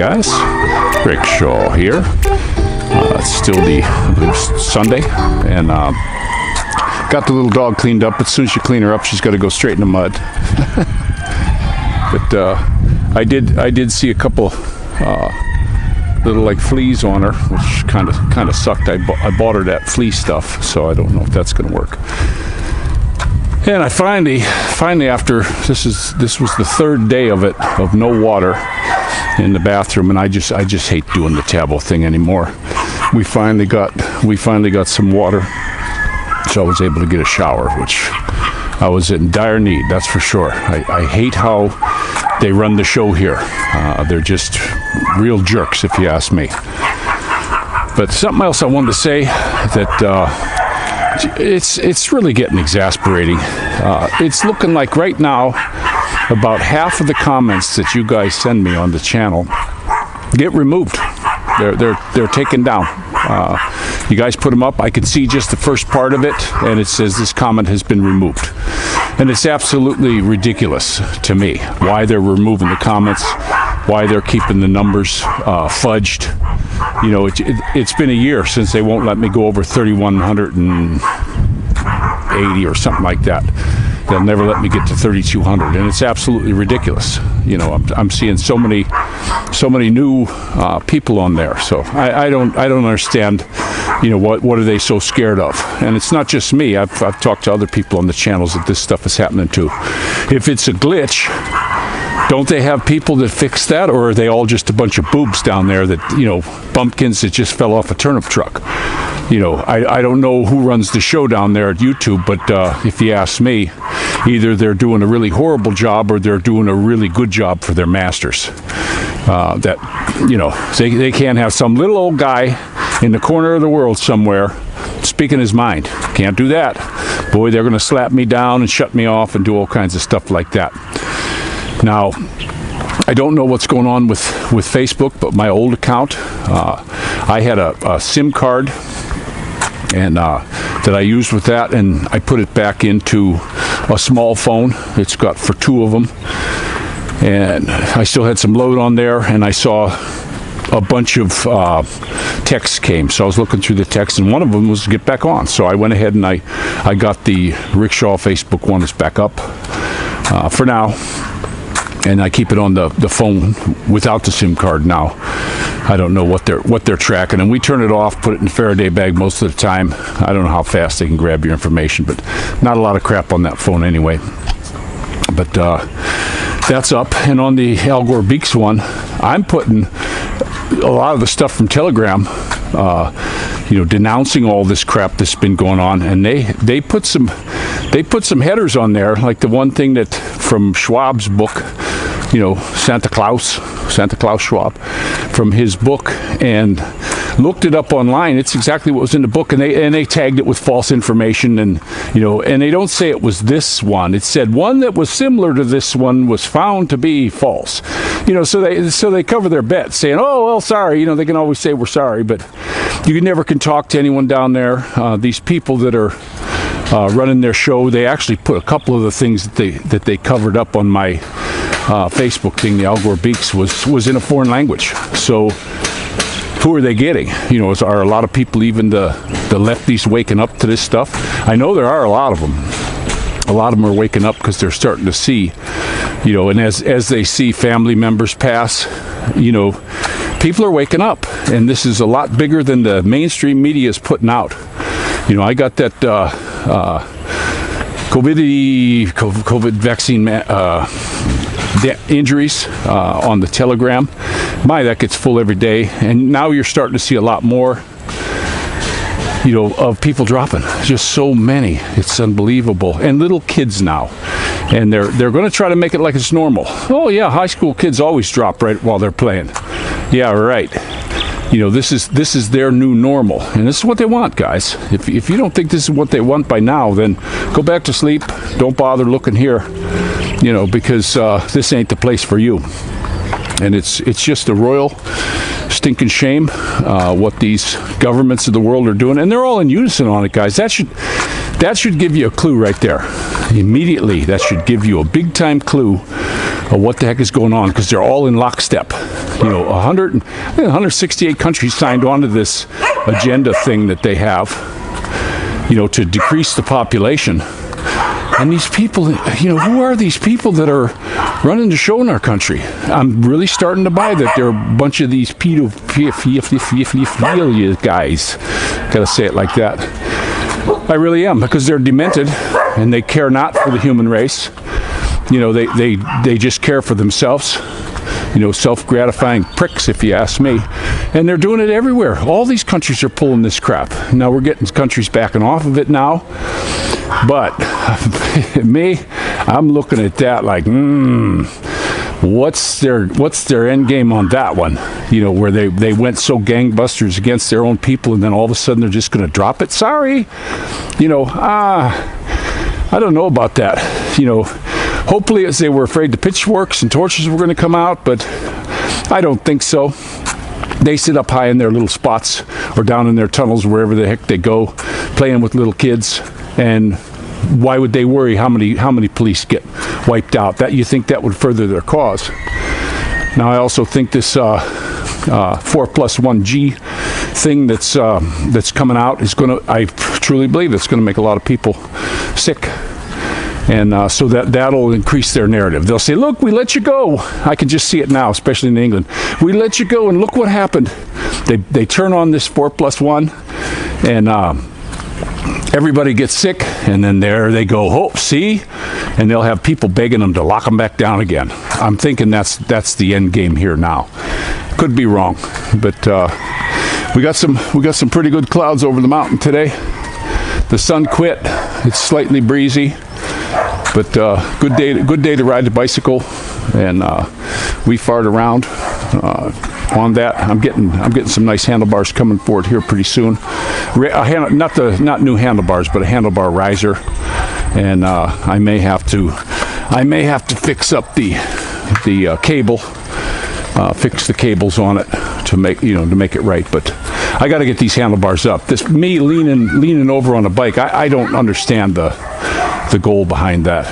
guys, Rick Shaw here. It's still I believe Sunday, and got the little dog cleaned up. As soon as you clean her up, she's got to go straight in the mud. But I did see a couple little like fleas on her, which kind of sucked. I bought her that flea stuff, so I don't know if that's going to work. And I finally after this was the third day of no water in the bathroom, and I just hate doing the towel thing anymore. We finally got some water, so I was able to get a shower, which I was in dire need, that's for sure. I hate how they run the show here. They're just real jerks, if you ask me. But something else I wanted to say that it's really getting exasperating. It's looking like right now about half of the comments that you guys send me on the channel get removed. They're taken down. You guys put them up. I can see just the first part of it, and it says this comment has been removed. And it's absolutely ridiculous to me why they're removing the comments, why they're keeping the numbers fudged. You know, it's been a year since they won't let me go over 3,180 or something like that. They'll never let me get to 3,200, and it's absolutely ridiculous. You know, I'm seeing so many new people on there. So I don't understand. You know, what are they so scared of? And it's not just me. I've talked to other people on the channels that this stuff is happening to. If it's a glitch, don't they have people that fix that, or are they all just a bunch of boobs down there that, you know, bumpkins that just fell off a turnip truck? You know, I don't know who runs the show down there at YouTube, but if you ask me, either they're doing a really horrible job or they're doing a really good job for their masters. That, you know, they can't have some little old guy in the corner of the world somewhere speaking his mind. Can't do that. Boy, they're going to slap me down and shut me off and do all kinds of stuff like that. Now, I don't know what's going on with Facebook, but my old account, I had a SIM card and that I used with that, and I put it back into a small phone. It's got for two of them, and I still had some load on there, and I saw a bunch of texts came, so I was looking through the text, and one of them was to get back on. So I went ahead and I got the Rick Shaw Facebook one. It's back up for now, and I keep it on the phone without the SIM card now. I don't know what they're tracking, and we turn it off, put it in a Faraday bag most of the time. I don't know how fast they can grab your information, but not a lot of crap on that phone anyway. But that's up, and on the Al Gore Beeks one, I'm putting a lot of the stuff from Telegram, you know, denouncing all this crap that's been going on, and they put some headers on there, like the one thing that from Schwab's book, you know, Santa Claus Schwab, from his book, and looked it up online. It's exactly what was in the book, and they tagged it with false information, and you know, and they don't say it was this one. It said one that was similar to this one was found to be false. You know, so they cover their bet, saying, "Oh well, sorry." You know, they can always say we're sorry, but you never can talk to anyone down there. These people that are running their show, they actually put a couple of the things that they covered up on my Facebook thing. The Al Gore Beeks was in a foreign language. So who are they getting? You know, are a lot of people, even the lefties, waking up to this stuff? I know there are a lot of them. A lot of them are waking up because they're starting to see, you know, and as they see family members pass, you know, people are waking up, and this is a lot bigger than the mainstream media is putting out. You know, I got that COVID vaccine injuries on the Telegram. My, that gets full every day, and now you're starting to see a lot more, you know, of people dropping. Just so many. It's unbelievable. And little kids now, and they're going to try to make it like it's normal. Oh yeah, high school kids always drop right while they're playing. Yeah, right. You know, this is their new normal, and this is what they want, guys. If you don't think this is what they want by now, then go back to sleep. Don't bother looking here, you know, because this ain't the place for you. And it's just a royal stinking shame what these governments of the world are doing, and they're all in unison on it, guys. That should give you a clue right there. Immediately, that should give you a big time clue what the heck is going on, because they're all in lockstep. 168 countries signed on to this agenda thing that they have, to decrease the population. And these people, who are these people that are running the show in our country? I'm really starting to buy that they're a bunch of these pedophilia guys. Gotta say it like that. I really am, because they're demented and they care not for the human race. They just care for themselves. Self-gratifying pricks, if you ask me. And they're doing it everywhere. All these countries are pulling this crap. Now we're getting countries backing off of it now. But I'm looking at that like, what's their end game on that one? Where they went so gangbusters against their own people, and then all of a sudden they're just going to drop it. Sorry, I don't know about that. Hopefully, as they were afraid the pitchforks and torches were going to come out, but I don't think so. They sit up high in their little spots or down in their tunnels, wherever the heck they go, playing with little kids. And why would they worry how many police get wiped out? That you think that would further their cause? Now, I also think this 4+1G thing that's coming out is going to. I truly believe it's going to make a lot of people sick. And so that'll increase their narrative. They'll say, look, we let you go. I can just see it now, especially in England. We let you go, and look what happened. They turn on this 4+1, and everybody gets sick, and then there they go, oh, see? And they'll have people begging them to lock them back down again. I'm thinking that's the end game here now. Could be wrong, but we got some pretty good clouds over the mountain today. The sun quit. It's slightly breezy. But good day to ride the bicycle, and we fart around on that. I'm getting some nice handlebars coming for it here pretty soon. Not new handlebars, but a handlebar riser, and I may have to fix up the cable, fix the cables on it to make it right. But I got to get these handlebars up. This me leaning over on a bike. I don't understand the goal behind that.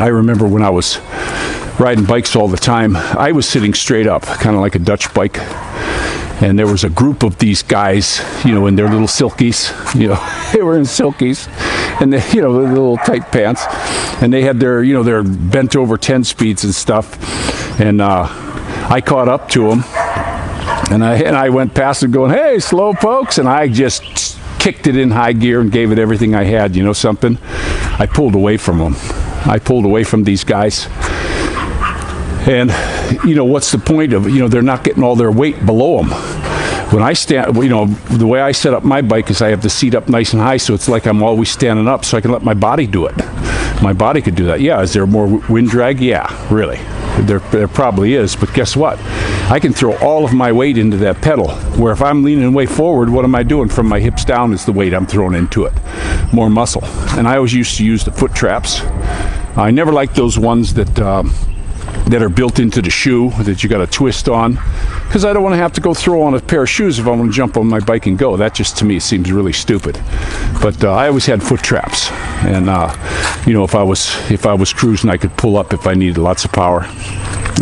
I remember when I was riding bikes all the time, I was sitting straight up, kind of like a Dutch bike, and there was a group of these guys, in their little silkies, they were in silkies, and they, the little tight pants, and they had their bent over 10 speeds and stuff, and I caught up to them, and I went past them going, hey, slow pokes, and I just kicked it in high gear and gave it everything I had. Something? I pulled away from them. I pulled away from these guys. And, what's the point of, they're not getting all their weight below them. When I stand, the way I set up my bike is I have the seat up nice and high, so it's like I'm always standing up, so I can let my body do it. My body could do that. Yeah, is there more wind drag? Yeah, really. There probably is, but guess what? I can throw all of my weight into that pedal, where if I'm leaning way forward, what am I doing? From my hips down is the weight I'm throwing into it. More muscle. And I always used to use the foot traps. I never liked those ones that are built into the shoe that you got to twist on, because I don't want to have to go throw on a pair of shoes if I want to jump on my bike and go. That just, to me, seems really stupid. But I always had foot traps, and if I was cruising, I could pull up if I needed lots of power.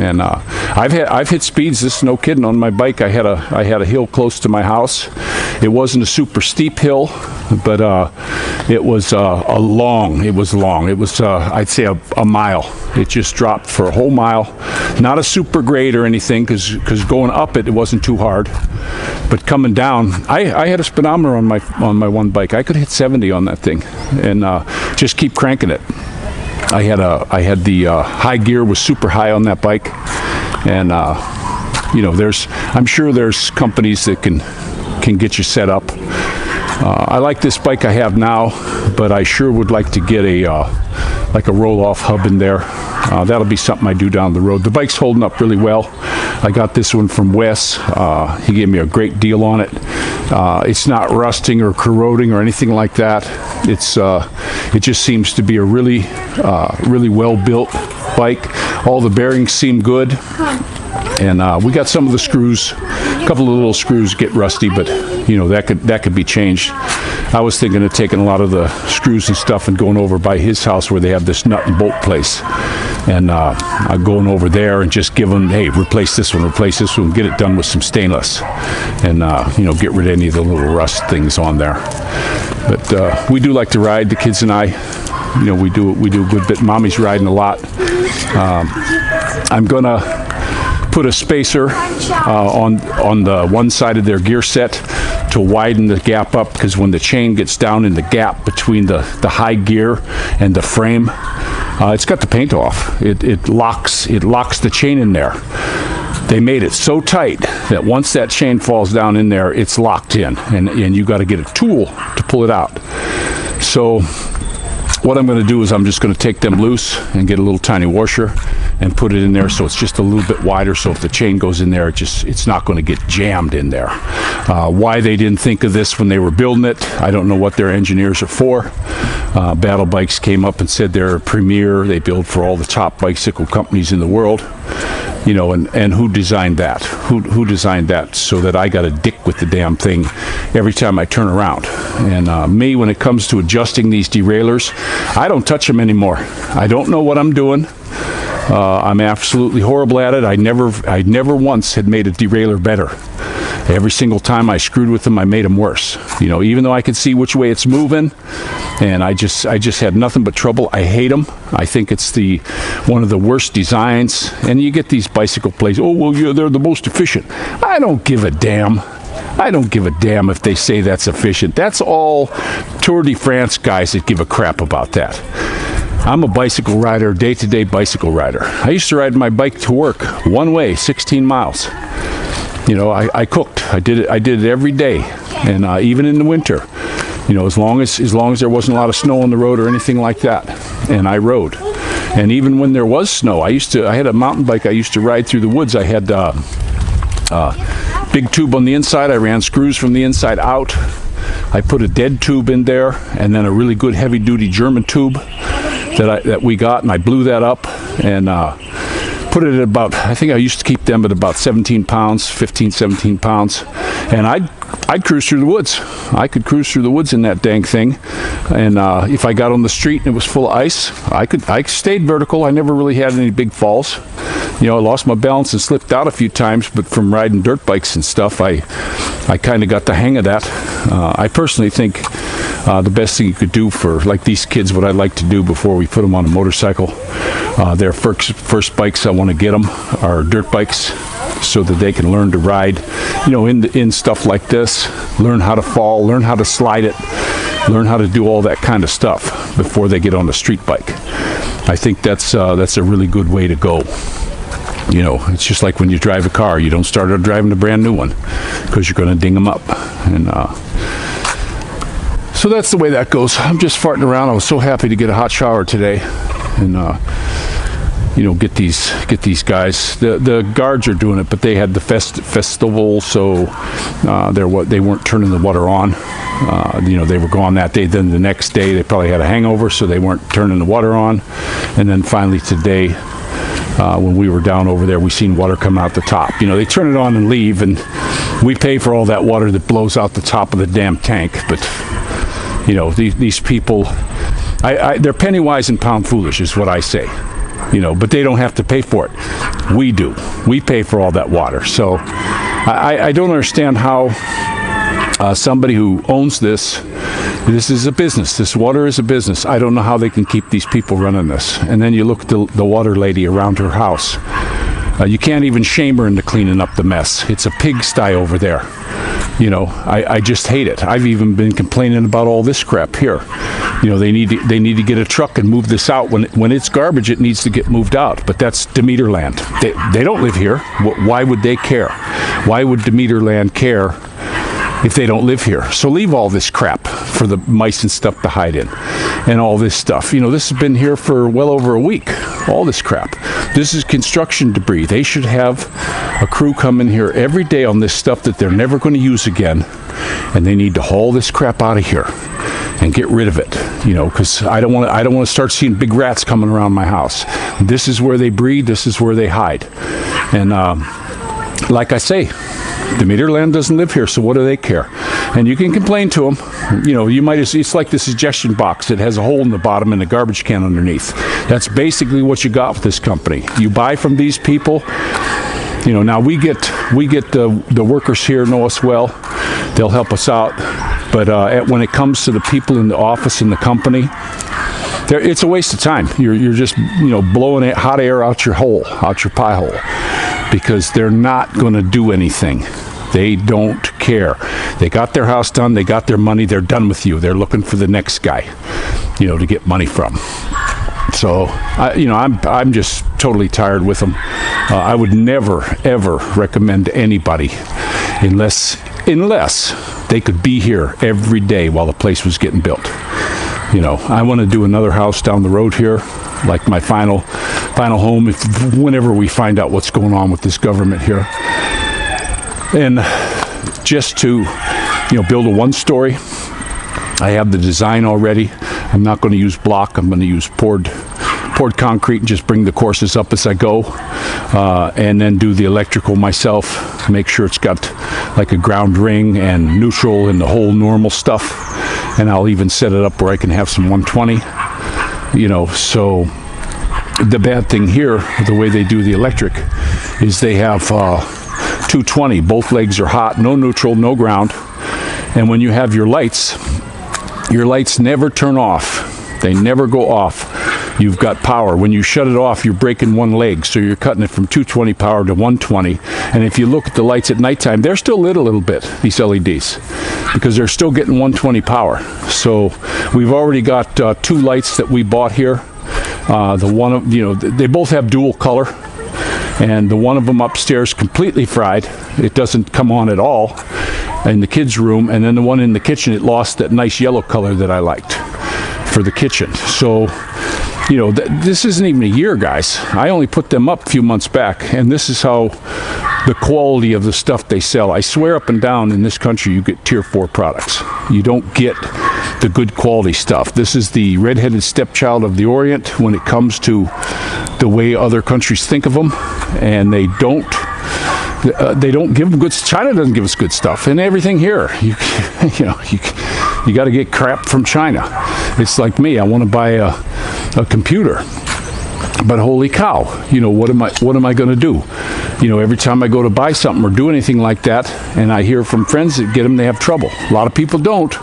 And I've hit speeds. This is no kidding. On my bike, I had a hill close to my house. It wasn't a super steep hill, but it was long. It was long. It was I'd say a mile. It just dropped for a whole mile. Not a super grade or anything, because going up it wasn't too hard. But coming down, I had a speedometer on my one bike. I could hit 70 on that thing, and just keep cranking it. I had the high gear was super high on that bike, and I'm sure there's companies that can get you set up. I like this bike I have now, but I sure would like to get a roll-off hub in there. That'll be something I do down the road. The bike's holding up really well. I got this one from Wes. He gave me a great deal on it. It's not rusting or corroding or anything like that. It just seems to be a really well-built bike. All the bearings seem good, and we got some of the screws. A couple of little screws get rusty, but that could be changed. I was thinking of taking a lot of the screws and stuff and going over by his house where they have this nut and bolt place, and going over there and just give them, hey, replace this one, get it done with some stainless, and get rid of any of the little rust things on there. But we do like to ride, the kids and I. We do a good bit. Mommy's riding a lot. I'm gonna put a spacer on the one side of their gear set to widen the gap up, because when the chain gets down in the gap between the high gear and the frame, it's got the paint off. It locks the chain in there. They made it so tight that once that chain falls down in there, it's locked in, and you got to get a tool to pull it out. So what I'm going to do is I'm just going to take them loose and get a little tiny washer and put it in there so it's just a little bit wider, so if the chain goes in there, it's not going to get jammed in there. Why they didn't think of this when they were building it, I don't know what their engineers are for. Battle Bikes came up and said they're premier, they build for all the top bicycle companies in the world. And who designed that? Who designed that so that I got to dick with the damn thing every time I turn around? And me, when it comes to adjusting these derailleurs, I don't touch them anymore. I don't know what I'm doing. I'm absolutely horrible at it. I never once had made a derailleur better. Every single time I screwed with them, I made them worse. Even though I could see which way it's moving, and I just had nothing but trouble. I hate them. I think it's one of the worst designs. And you get these bicycle places, oh, well, yeah, they're the most efficient. I don't give a damn. I don't give a damn if they say that's efficient. That's all Tour de France guys that give a crap about that. I'm a bicycle rider, day-to-day bicycle rider. I used to ride my bike to work one way, 16 miles. I cooked. I did it every day, and even in the winter. As long as there wasn't a lot of snow on the road or anything like that, and I rode. And even when there was snow, I had a mountain bike I used to ride through the woods. I had big tube on the inside. I ran screws from the inside out. I put a dead tube in there, and then a really good heavy-duty German tube that we got, and I blew that up and put it at about, I think I used to keep them at about 17 pounds, 15, 17 pounds, and I'd cruise through the woods. I could cruise through the woods in that dang thing, and if I got on the street and it was full of ice, I stayed vertical. I never really had any big falls. I lost my balance and slipped out a few times, but from riding dirt bikes and stuff, I kind of got the hang of that. I personally think the best thing you could do for, like, these kids, what I'd like to do before we put them on a motorcycle, their first bikes I want to get them are dirt bikes, so that they can learn to ride, in stuff like this, learn how to fall, learn how to slide it, learn how to do all that kind of stuff before they get on a street bike. I think that's a really good way to go. It's just like when you drive a car, you don't start out driving a brand new one, because you're going to ding them up. And so that's the way that goes. I'm just farting around. I was so happy to get a hot shower today, and get these guys. The guards are doing it, but they had the festival, so they weren't turning the water on. They were gone that day. Then the next day, they probably had a hangover, so they weren't turning the water on. And then finally today, when we were down over there, we seen water come out the top. They turn it on and leave, and we pay for all that water that blows out the top of the damn tank. But these people, they're penny wise and pound foolish, is what I say. But they don't have to pay for it. We do. We pay for all that water. So I don't understand how somebody who owns this is a business. This water is a business. I don't know how they can keep these people running this. And then you look at the water lady around her house. You can't even shame her into cleaning up the mess. It's a pigsty over there. I just hate it. I've even been complaining about all this crap here. They need to get a truck and move this out. When it's garbage, it needs to get moved out. But that's Demeter land. They don't live here. Why would they care? Why would Demeter land care if they don't live here? So leave all this crap for the mice and stuff to hide in, and all this stuff. This has been here for well over a week. All this crap. This is construction debris. They should have a crew come in here every day on this stuff that they're never going to use again, and they need to haul this crap out of here and get rid of it. Because I don't want to start seeing big rats coming around my house. This is where they breed. This is where they hide. And like I say, The Meterland doesn't live here, so what do they care? And you can complain to them. You know, you might. It's like the suggestion box. It has a hole in the bottom and a garbage can underneath. That's basically what you got with this company. You buy from these people. You know, now we get the workers here know us well. They'll help us out. But when it comes to the people in the office in the company, it's a waste of time. You're just, you know, blowing hot air out your pie hole, because they're not going to do anything. They don't care. They got their house done. They got their money. They're done with you. They're looking for the next guy, you know, to get money from. So, I'm just totally tired with them. I would never, ever recommend to anybody unless they could be here every day while the place was getting built. You know, I want to do another house down the road here, like my final home, whenever we find out what's going on with this government here. And just to, you know, build a one-story. I have the design already. I'm not going to use block. I'm going to use poured concrete and just bring the courses up as I go, and then do the electrical myself. Make sure it's got like a ground ring and neutral and the whole normal stuff. And I'll even set it up where I can have some 120. You know, so the bad thing here, the way they do the electric, is they have 220. Both legs are hot, no neutral, no ground. And when you have your lights never turn off. They never go off. You've got power. When you shut it off, you're breaking one leg, so you're cutting it from 220 power to 120. And if you look at the lights at nighttime, they're still lit a little bit, these LEDs, because they're still getting 120 power. So we've already got 2 lights that we bought here. The one, you know, they both have dual color, and the one of them upstairs completely fried. It doesn't come on at all in the kids' room, and then the one in the kitchen, it lost that nice yellow color that I liked for the kitchen. So, you know, this isn't even a year, guys. I only put them up a few months back, and this is how the quality of the stuff they sell. I swear up and down in this country you get tier 4 products. You don't get the good quality stuff. This is the redheaded stepchild of the Orient when it comes to the way other countries think of them, and they don't give them good. China doesn't give us good stuff, and everything here, you got to get crap from China. It's like me. I want to buy a computer, but holy cow, you know, what am I going to do? You know, every time I go to buy something or do anything like that, and I hear from friends that get them, they have trouble. A lot of people don't,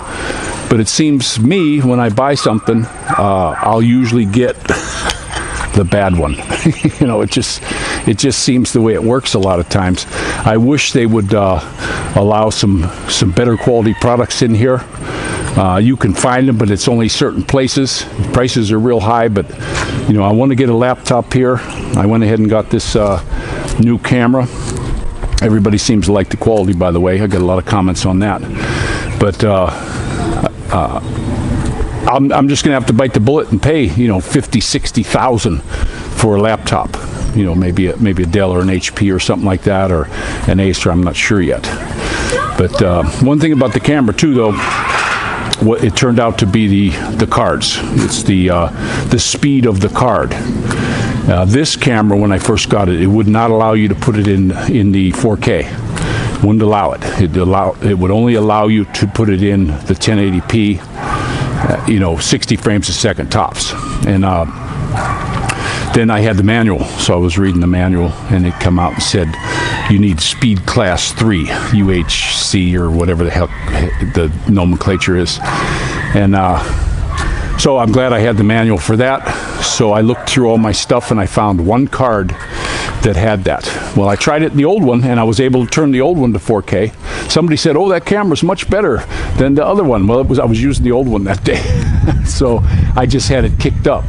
but it seems me, when I buy something, I'll usually get the bad one. You know, it just seems the way it works a lot of times. I wish they would allow some better quality products in here. You can find them, but it's only certain places. Prices are real high, but you know, I want to get a laptop here. I went ahead and got this new camera. Everybody seems to like the quality, by the way. I got a lot of comments on that. But I'm just gonna have to bite the bullet and pay, you know, $50,000-$60,000 for a laptop. You know, maybe a Dell or an HP or something like that, or an Acer. I'm not sure yet. But one thing about the camera too, though, what it turned out to be the cards. It's the speed of the card. This camera, when I first got it, it would not allow you to put it in the 4K. Wouldn't allow it. It would only allow you to put it in the 1080p. You know, 60 frames a second tops. And then I had the manual, so I was reading the manual, and it come out and said you need speed class 3, UHC, or whatever the hell the nomenclature is. And so I'm glad I had the manual for that. So I looked through all my stuff, and I found one card that had that. Well, I tried it in the old one, and I was able to turn the old one to 4K. Somebody said, "Oh, that camera's much better than the other one." Well, I was using the old one that day, so I just had it kicked up.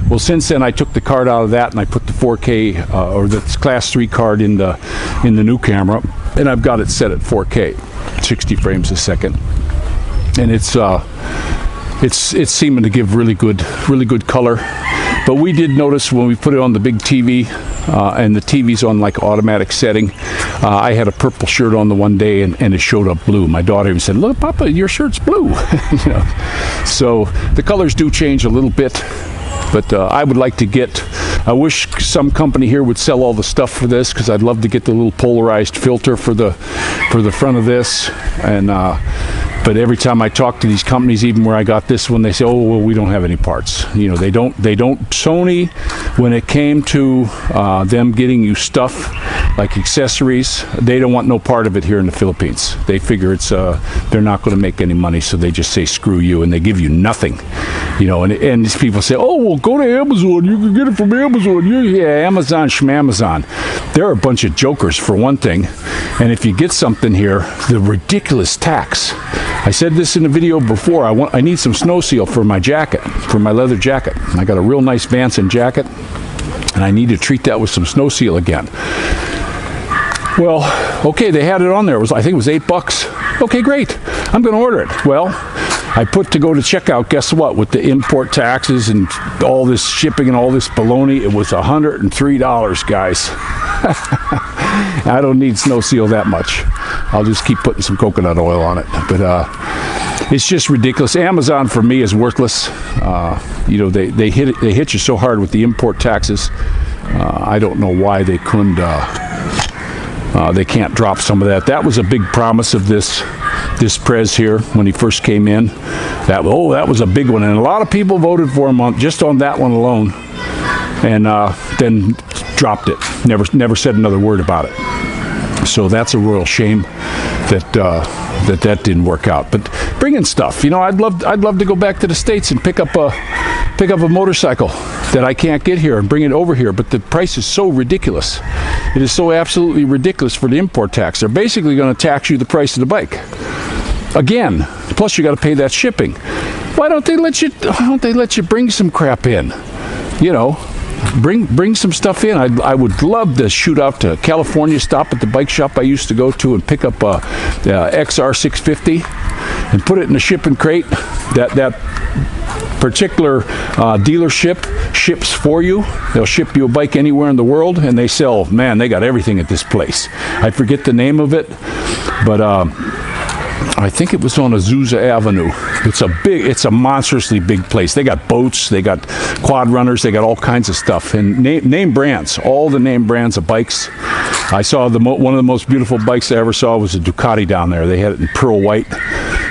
Well, since then, I took the card out of that, and I put the 4K or the Class 3 card in the new camera, and I've got it set at 4K, 60 frames a second, and it's seeming to give really good color. But we did notice when we put it on the big TV, and the TV's on like automatic setting, I had a purple shirt on the one day, and it showed up blue. My daughter even said, "Look, Papa, your shirt's blue." You know? So the colors do change a little bit, but I would like to get I wish some company here would sell all the stuff for this, because I'd love to get the little polarized filter for the front of this. And but every time I talk to these companies, even where I got this one, they say, oh, well, we don't have any parts. You know, they don't, Sony, when it came to them getting you stuff like accessories, they don't want no part of it here in the Philippines. They figure it's they're not going to make any money, so they just say screw you, and they give you nothing. You know, and these people say, oh, well, go to Amazon, you can get it from Amazon. Yeah, Amazon, schmamazon. They're a bunch of jokers, for one thing. And if you get something here, the ridiculous tax. I said this in a video before, I need some snow seal for my jacket, for my leather jacket. I got a real nice Vanson jacket, and I need to treat that with some snow seal again. Well, okay, they had it on there. I think it was $8. Okay, great. I'm going to order it. Well, I put to go to checkout, guess what? With the import taxes and all this shipping and all this baloney, it was $103, guys. I don't need snow seal that much. I'll just keep putting some coconut oil on it. But it's just ridiculous. Amazon for me is worthless. You know, they hit you so hard with the import taxes. I don't know why they couldn't. They can't drop some of that. That was a big promise of this Prez here when he first came in. That was a big one, and a lot of people voted for him just on that one alone, and then dropped it. Never said another word about it. So that's a royal shame that didn't work out. But bringing stuff, you know, I'd love to go back to the States and pick up a motorcycle that I can't get here and bring it over here, but the price is so ridiculous. It is so absolutely ridiculous for the import tax. They're basically going to tax you the price of the bike again. Plus, you got to pay that shipping. Why don't they let you bring some crap in? You know, bring some stuff in. I would love to shoot out to California, stop at the bike shop I used to go to, and pick up a XR 650 and put it in a shipping crate. That particular dealership ships for you. They'll ship you a bike anywhere in the world, and they sell, man, they got everything at this place. I forget the name of it, but I think it was on Azusa Avenue. It's a monstrously big place. They got boats, they got quad runners, they got all kinds of stuff, and name brands, all the name brands of bikes. I saw one of the most beautiful bikes I ever saw was a Ducati down there. They had it in pearl white.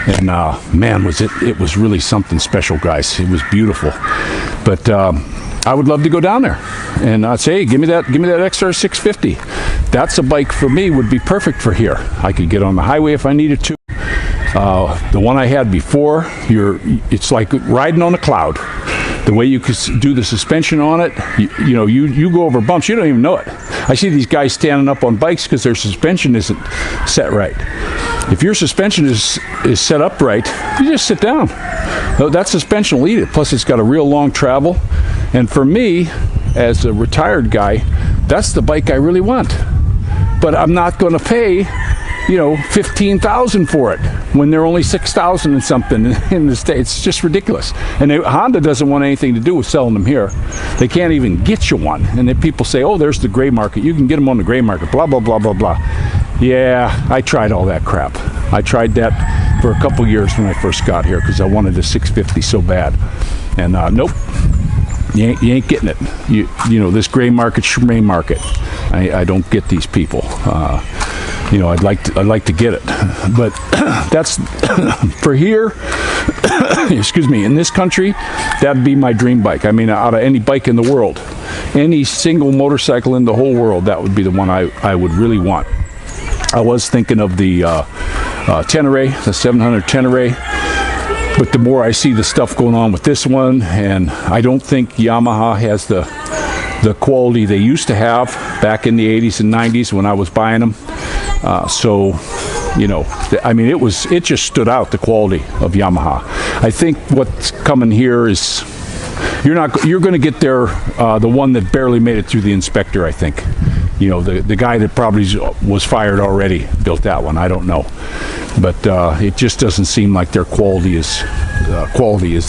And man, it was really something special, guys. It was beautiful. But I would love to go down there, and I'd say, hey, give me that XR 650. That's a bike for me, would be perfect for here. I could get on the highway if I needed to. The one I had before, it's like riding on a cloud. The way you could do the suspension on it, you go over bumps, you don't even know it. I see these guys standing up on bikes because their suspension isn't set right. If your suspension is set up right, you just sit down. That suspension will eat it. Plus, it's got a real long travel. And for me, as a retired guy, that's the bike I really want. But I'm not going to pay, $15,000 for it when they're only $6,000 and something in the States. It's just ridiculous. And Honda doesn't want anything to do with selling them here. They can't even get you one. And then people say, oh, there's the gray market. You can get them on the gray market, blah, blah, blah, blah, blah. Yeah, I tried all that crap. I tried that for a couple years when I first got here because I wanted a 650 so bad. And nope, you ain't getting it. This gray market, schmay market. I don't get these people. I'd like to get it, but that's for here. Excuse me. In this country, that'd be my dream bike. I mean, out of any bike in the world, any single motorcycle in the whole world, that would be the one I would really want. I was thinking of the Tenere, the 700 Tenere, but the more I see the stuff going on with this one, and I don't think Yamaha has the quality they used to have back in the 80s and 90s when I was buying them. It just stood out, the quality of Yamaha. I think what's coming here is you're going to get there, the one that barely made it through the inspector, I think. The guy that probably was fired already built that one. I don't know, but it just doesn't seem like their quality is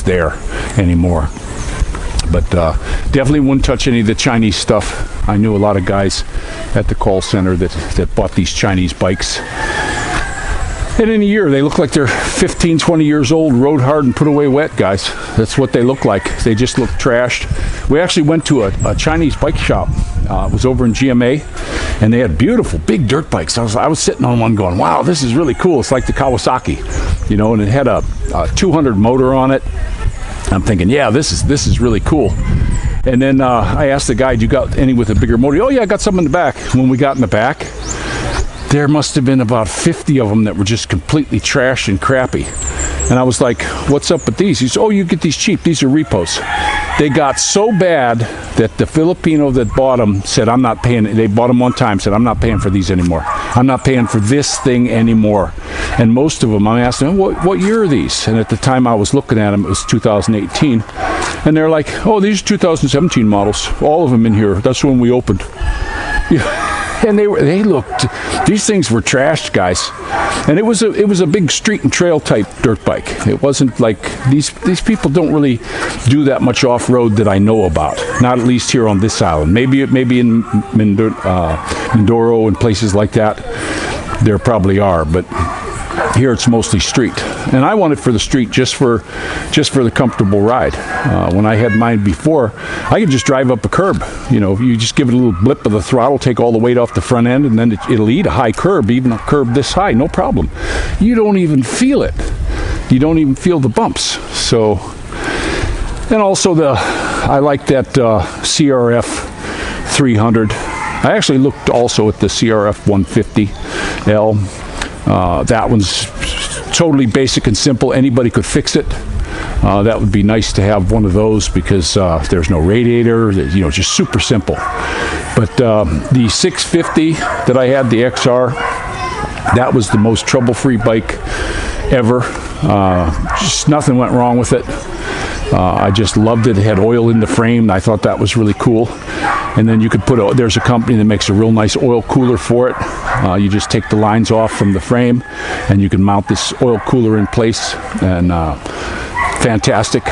there anymore. But definitely wouldn't touch any of the Chinese stuff. I knew a lot of guys at the call center that bought these Chinese bikes. And in a year, they look like they're 15, 20 years old, rode hard and put away wet, guys. That's what they look like. They just look trashed. We actually went to a Chinese bike shop. It was over in GMA, and they had beautiful, big dirt bikes. I was sitting on one going, wow, this is really cool. It's like the Kawasaki, you know, and it had a 200 motor on it. I'm thinking, yeah, this is really cool. And then I asked the guy, do you got any with a bigger motor? Oh, yeah, I got some in the back. When we got in the back, there must have been about 50 of them that were just completely trashed and crappy. And I was like, what's up with these? He said, oh, you get these cheap. These are repos. They got so bad that the Filipino that bought them said, I'm not paying. They bought them one time, said, I'm not paying for these anymore. I'm not paying for this thing anymore. And most of them, I'm asking, what year are these? And at the time I was looking at them, it was 2018. And they're like, oh, these are 2017 models. All of them in here. That's when we opened. Yeah. And they looked, these things were trashed, guys. And it was a big street and trail type dirt bike. It wasn't like, these people don't really do that much off-road that I know about. Not at least here on this island. Maybe in Mindoro and places like that, there probably are, but here it's mostly street. And I want it for the street, just for the comfortable ride. When I had mine before, I could just drive up a curb. You know, you just give it a little blip of the throttle, take all the weight off the front end, and then it'll eat a high curb, even a curb this high, no problem. You don't even feel it. You don't even feel the bumps. So, and also I like that CRF 300. I actually looked also at the CRF 150L. That one's totally basic and simple. Anybody could fix it. That would be nice to have one of those because there's no radiator, you know, just super simple. But the 650 that I had, the XR, that was the most trouble-free bike ever. Just nothing went wrong with it. I just loved it. It had oil in the frame. I thought that was really cool. And then you could there's a company that makes a real nice oil cooler for it. You just take the lines off from the frame and you can mount this oil cooler in place. And fantastic,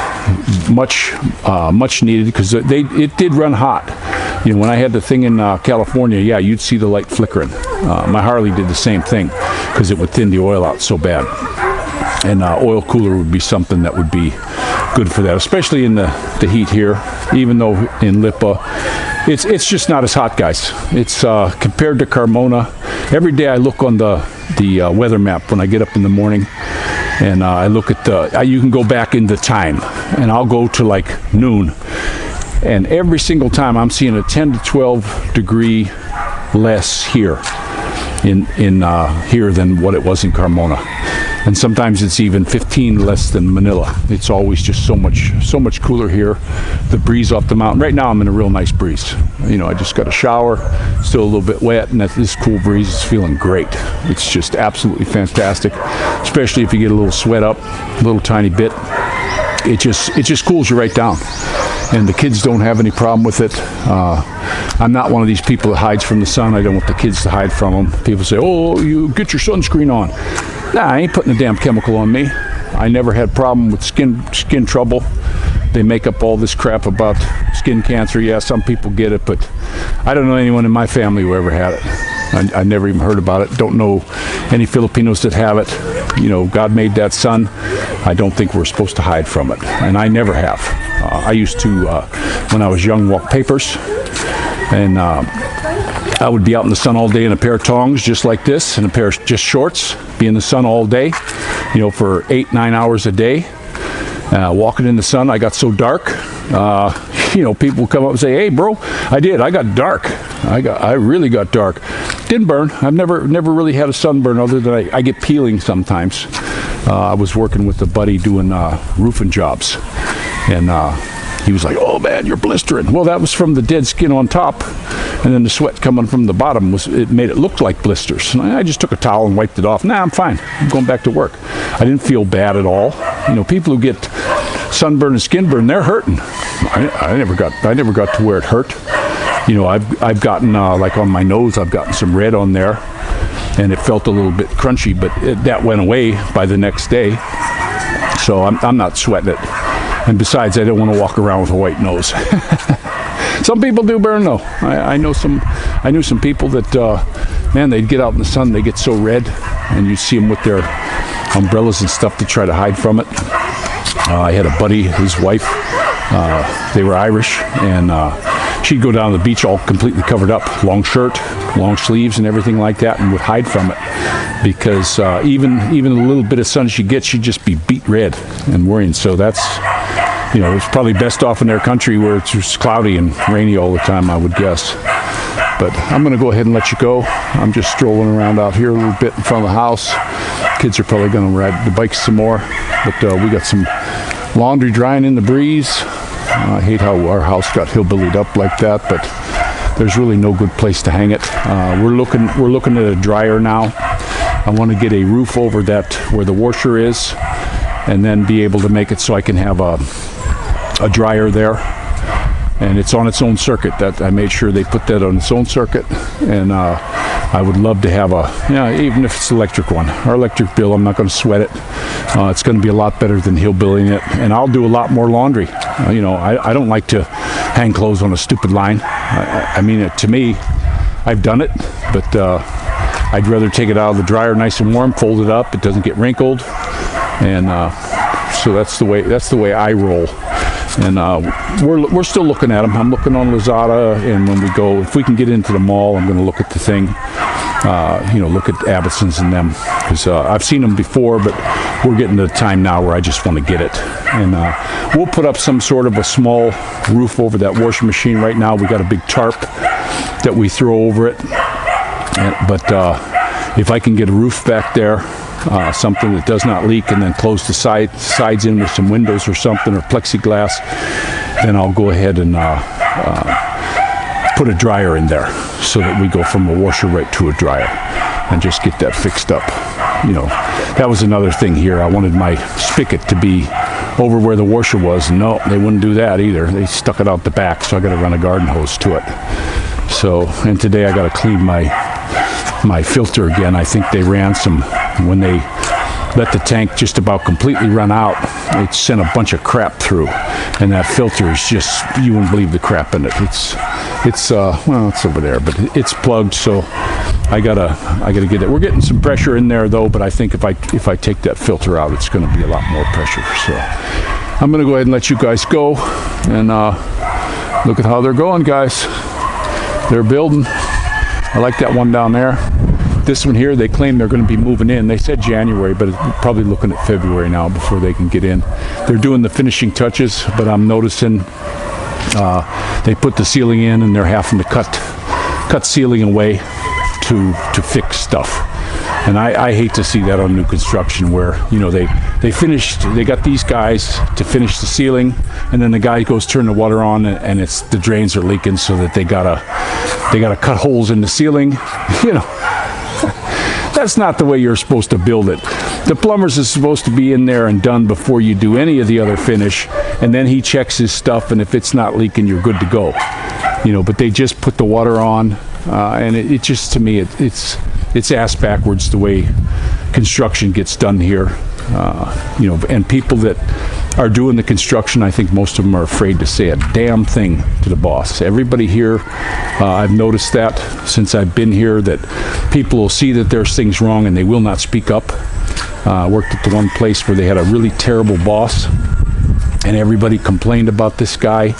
much needed, because it did run hot. You know, when I had the thing in California, yeah, you'd see the light flickering. My Harley did the same thing because it would thin the oil out so bad. And oil cooler would be something that would be good for that, especially in the heat here. Even though in Lipa, it's just not as hot, guys. It's compared to Carmona. Every day I look on the weather map when I get up in the morning, and I look at you can go back in the time, and I'll go to like noon, and every single time I'm seeing a 10 to 12 degree less here in here than what it was in Carmona. And sometimes it's even 15 less than Manila. It's always just so much cooler here. The breeze off the mountain. Right now I'm in a real nice breeze. You know, I just got a shower, still a little bit wet, and this cool breeze is feeling great. It's just absolutely fantastic, especially if you get a little sweat up, a little tiny bit. It just cools you right down. And the kids don't have any problem with it. I'm not one of these people that hides from the sun. I don't want the kids to hide from them. People say, oh, you get your sunscreen on. Nah, I ain't putting a damn chemical on me. I never had problem with skin trouble. They make up all this crap about skin cancer. Yeah, some people get it, but I don't know anyone in my family who ever had it. I never even heard about it. Don't know any Filipinos that have it. You know, God made that sun. I don't think we're supposed to hide from it, and I never have. I used to, when I was young, walk papers, and I would be out in the sun all day in a pair of tongs just like this, and a pair of just shorts, be in the sun all day, you know, for 8-9 hours a day, walking in the sun. I got so dark, you know, people would come up and say, hey bro, I got dark. I really got dark. Didn't burn. I've never really had a sunburn, other than I get peeling sometimes. I was working with a buddy doing roofing jobs, and he was like, oh man, you're blistering. Well, that was from the dead skin on top, and then the sweat coming from the bottom it made it look like blisters. And I just took a towel and wiped it off. Nah, I'm fine. I'm going back to work. I didn't feel bad at all. You know, people who get sunburn and skin burn, they're hurting. I never got to where it hurt. You know, I've gotten like on my nose, I've gotten some red on there, and it felt a little bit crunchy, but that went away by the next day. So I'm not sweating it. And besides, I don't want to walk around with a white nose. Some people do burn though. I knew some people that, man, they'd get out in the sun, they get so red. and you see them with their umbrellas and stuff to try to hide from it. I had a buddy, his wife, they were Irish, and she'd go down to the beach all completely covered up, long shirt, long sleeves and everything like that, and would hide from it because even a little bit of sun she gets, she'd just be beet red and worrying. So that's, it's probably best off in their country where it's just cloudy and rainy all the time, I would guess. But I'm going to go ahead and let you go. I'm just strolling around out here a little bit in front of the house. Kids are probably going to ride the bikes some more, but we got some laundry drying in the breeze. I hate how our house got hillbillied up like that, but there's really no good place to hang it. We're looking at a dryer now. I want to get a roof over that where the washer is, and then be able to make it so I can have a dryer there. And it's on its own circuit. That I made sure they put that on its own circuit, and I would love to have even if it's an electric one. Our electric bill, I'm not going to sweat it. It's going to be a lot better than hillbillying it, and I'll do a lot more laundry. I don't like to hang clothes on a stupid line. I mean, to me, I've done it, but I'd rather take it out of the dryer nice and warm, fold it up, it doesn't get wrinkled, and so that's the way I roll. And we're still looking at them. I'm looking on Lazada, and when we go, if we can get into the mall, I'm going to look at the thing. Look at Abbotsons and them, because I've seen them before, but we're getting to the time now where I just want to get it. And we'll put up some sort of a small roof over that washing machine. Right now, we got a big tarp that we throw over it. But if I can get a roof back there, something that does not leak, and then close the sides in with some windows or something, or plexiglass, then I'll go ahead and put a dryer in there so that we go from a washer right to a dryer and just get that fixed up. That was another thing here. I wanted my spigot to be over where the washer was. No, they wouldn't do that either. They stuck it out the back, so I got to run a garden hose to it. So, and today I got to clean my filter again. I think they ran some, when they let the tank just about completely run out, it sent a bunch of crap through, and that filter is just, you wouldn't believe the crap in it. It's over there, but it's plugged, so I gotta get it. We're getting some pressure in there though, but I think if I take that filter out, it's going to be a lot more pressure. So I'm going to go ahead and let you guys go, and look at how they're going, guys. They're building. I like that one down there. This one here, they claim they're going to be moving in. They said January, but we're probably looking at February now before they can get in. They're doing the finishing touches, but I'm noticing they put the ceiling in, and they're having to cut ceiling away to fix stuff. And I hate to see that on new construction, where they got these guys to finish the ceiling, and then the guy goes turn the water on, and the drains are leaking, so that they gotta cut holes in the ceiling. That's not the way you're supposed to build it. The plumbers is supposed to be in there and done before you do any of the other finish, and then he checks his stuff, and if it's not leaking, you're good to go. But they just put the water on, and it just, to me, it's ass backwards the way construction gets done here. And people that are doing the construction, I think most of them are afraid to say a damn thing to the boss. Everybody here, I've noticed that since I've been here, that people will see that there's things wrong and they will not speak up. Worked at the one place where they had a really terrible boss, and everybody complained about this guy.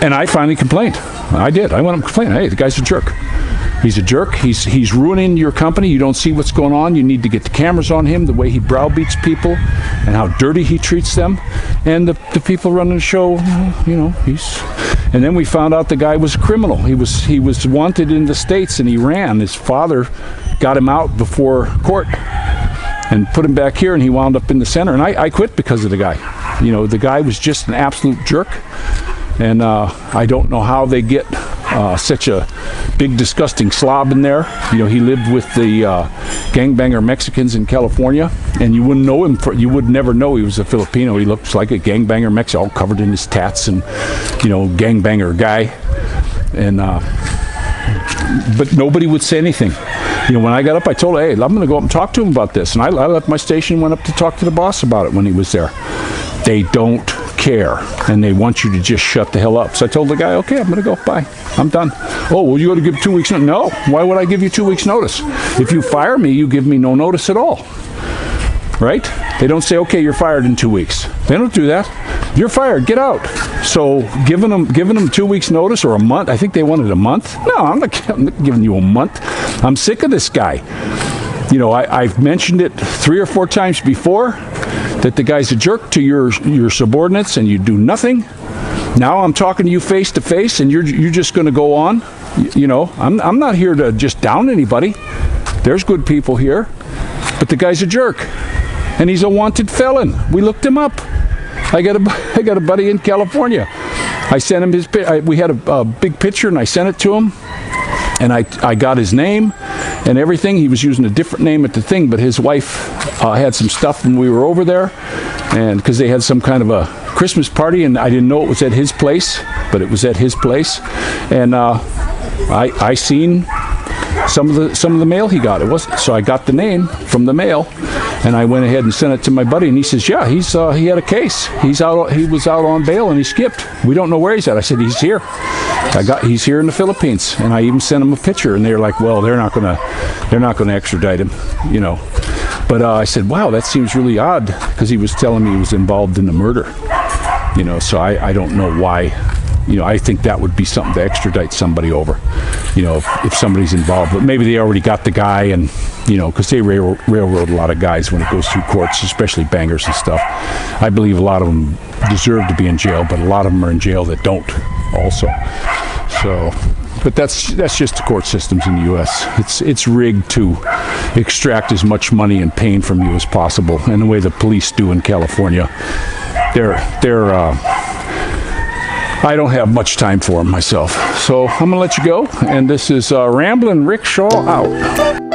And I finally complained. I did. I went up and complained. Hey, the guy's a jerk. He's a jerk. He's ruining your company. You don't see what's going on. You need to get the cameras on him, the way he browbeats people and how dirty he treats them. And the people running the show, And then we found out the guy was a criminal. He was wanted in the States, and he ran. His father got him out before court and put him back here, and he wound up in the center. And I quit because of the guy. The guy was just an absolute jerk. And I don't know how they get such a big, disgusting slob in there. He lived with the gangbanger Mexicans in California, and you wouldn't know him. You would never know he was a Filipino. He looks like a gangbanger Mexican, all covered in his tats, and gangbanger guy. And but nobody would say anything. When I got up, I told her, hey, I'm going to go up and talk to him about this. And I left my station, went up to talk to the boss about it when he was there. They don't care, and they want you to just shut the hell up. So I told the guy, okay, I'm going to go. Bye. I'm done. Oh, well, you got to give 2 weeks notice. No. Why would I give you 2 weeks notice? If you fire me, you give me no notice at all. Right? They don't say, okay, you're fired in 2 weeks. They don't do that. You're fired. Get out. So giving them 2 weeks notice or a month. I think they wanted a month. No, I'm not giving you a month. I'm sick of this guy. You know, I've mentioned it 3 or 4 times before that the guy's a jerk to your subordinates and you do nothing. Now I'm talking to you face to face and you're just going to go on. You know, I'm not here to just down anybody. There's good people here, but the guy's a jerk, and he's a wanted felon. We looked him up. I got a buddy in California. I sent him his. We had a big picture, and I sent it to him, and I got his name and everything. He was using a different name at the thing, but his wife had some stuff when we were over there, and because they had some kind of a Christmas party, and I didn't know it was at his place, but it was at his place, and I seen some of the mail he got. It was so I got the name from the mail, and I went ahead and sent it to my buddy, and he says, yeah, he had a case. He was out on bail and he skipped. We don't know where he's at. I said, he's here. He's here in the Philippines, and I even sent him a picture, and they're like, well, they're not gonna extradite him, you know. But I said, wow, that seems really odd, because he was telling me he was involved in the murder, you know. So I don't know why. You know, I think that would be something to extradite somebody over, you know, if somebody's involved. But maybe they already got the guy, and, you know, because they railroad a lot of guys when it goes through courts, especially bangers and stuff. I believe a lot of them deserve to be in jail, but a lot of them are in jail that don't also. So, but that's just the court systems in the U.S. It's rigged to extract as much money and pain from you as possible. And the way the police do in California, I don't have much time for them myself. So I'm going to let you go. And this is Ramblin' Rick Shaw out.